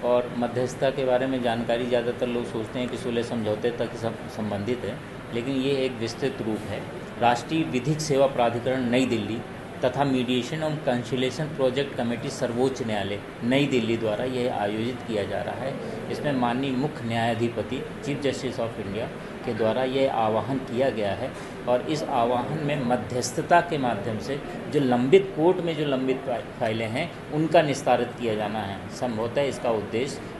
और मध्यस्थता के बारे में जानकारी ज़्यादातर लोग सोचते हैं कि सुलह समझौते तक संबंधित है, लेकिन ये एक विस्तृत रूप है। राष्ट्रीय विधिक सेवा प्राधिकरण नई दिल्ली तथा मीडिएशन और कंसिलेशन प्रोजेक्ट कमेटी सर्वोच्च न्यायालय नई दिल्ली द्वारा यह आयोजित किया जा रहा है। इसमें माननीय मुख्य न्यायाधिपति चीफ जस्टिस ऑफ इंडिया के द्वारा यह आह्वान किया गया है और इस आह्वान में मध्यस्थता के माध्यम से जो लंबित कोर्ट में जो लंबित फाइलें हैं उनका निस्तारित किया जाना है। संभवतः इसका उद्देश्य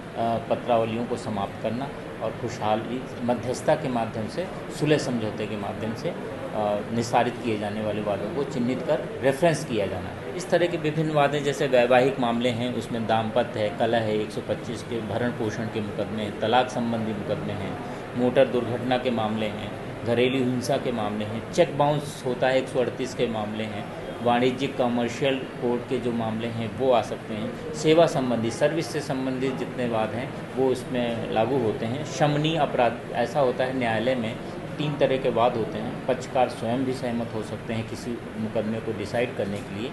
पत्रावलियों को समाप्त करना और खुशहाली मध्यस्थता के माध्यम से सुलह समझौते के माध्यम से निस्तारित किए जाने वाले वादों को चिन्हित कर रेफरेंस किया जाना है। इस तरह के विभिन्न वादे जैसे वैवाहिक मामले हैं, उसमें दाम्पत्य है, कलह है, 125 के भरण पोषण के मुकदमे, तलाक संबंधी मुकदमे हैं, मोटर दुर्घटना के मामले हैं, घरेलू हिंसा के मामले हैं, चेक बाउंस होता है 138 के मामले हैं, वाणिज्यिक कमर्शियल कोर्ट के जो मामले हैं वो आ सकते हैं, सेवा संबंधी सर्विस से संबंधित जितने वाद हैं वो इसमें लागू होते हैं। शमनीय अपराध ऐसा होता है, न्यायालय में 3 तरह के वाद होते हैं। पक्षकार स्वयं भी सहमत हो सकते हैं किसी मुकदमे को डिसाइड करने के लिए,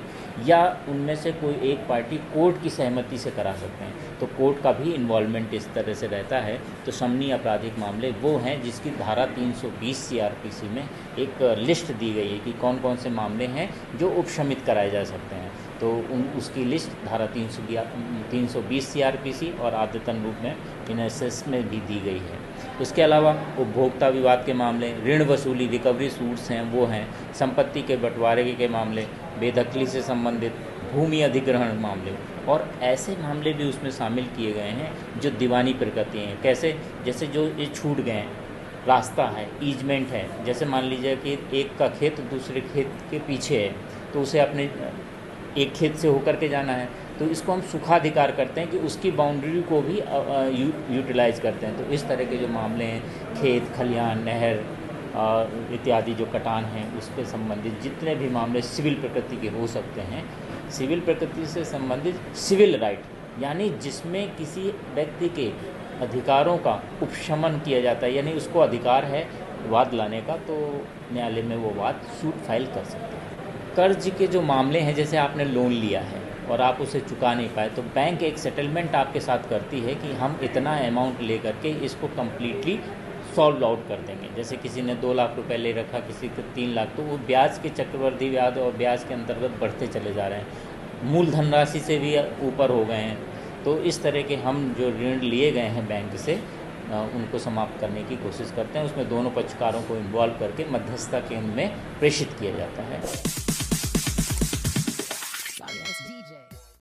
या उनमें से कोई एक पार्टी कोर्ट की सहमति से करा सकते हैं, तो कोर्ट का भी इन्वॉल्वमेंट इस तरह से रहता है। तो शमनीय आपराधिक मामले वो हैं जिसकी धारा 320 सीआरपीसी में एक लिस्ट दी गई है कि कौन कौन से मामले हैं जो उपशमित कराए जा सकते हैं। तो उसकी लिस्ट धारा 320 सीआरपीसी और आद्यतन रूप में इनएसएस में भी दी गई है। इसके अलावा उपभोक्ता विवाद के मामले, ऋण वसूली रिकवरी सूट्स हैं वो हैं, संपत्ति के बंटवारे के मामले, बेदखली से संबंधित भूमि अधिग्रहण मामले, और ऐसे मामले भी उसमें शामिल किए गए हैं जो दीवानी प्रकृति हैं। कैसे? जैसे जो ये छूट गए हैं, रास्ता है, ईजमेंट है, जैसे मान लीजिए कि एक का खेत दूसरे खेत के पीछे है तो उसे अपने एक खेत से होकर के जाना है, तो इसको हम सुखाधिकार करते हैं कि उसकी बाउंड्री को भी यूटिलाइज करते हैं। तो इस तरह के जो मामले हैं, खेत खलिहान, नहर इत्यादि जो कटान हैं उसके संबंधित जितने भी मामले सिविल प्रकृति के हो सकते हैं, सिविल प्रकृति से संबंधित सिविल राइट यानी जिसमें किसी व्यक्ति के अधिकारों का उपशमन किया जाता है, यानी उसको अधिकार है वाद लाने का, तो न्यायालय में वो वाद सूट फाइल कर सकते हैं। कर्ज के जो मामले हैं, जैसे आपने लोन लिया है और आप उसे चुका नहीं पाए, तो बैंक एक सेटलमेंट आपके साथ करती है कि हम इतना अमाउंट ले करके इसको कम्प्लीटली सॉल्व आउट कर देंगे। जैसे किसी ने 2 लाख रुपए ले रखा, किसी को 3 लाख, तो वो ब्याज के चक्रवृद्धि ब्याज और ब्याज के अंतर्गत बढ़ते चले जा रहे हैं, मूलधन राशि से भी ऊपर हो गए हैं। तो इस तरह के हम जो ऋण लिए गए हैं बैंक से उनको समाप्त करने की कोशिश करते हैं। उसमें दोनों पक्षकारों को इन्वॉल्व करके मध्यस्थता केंद्र में प्रेषित किया जाता है।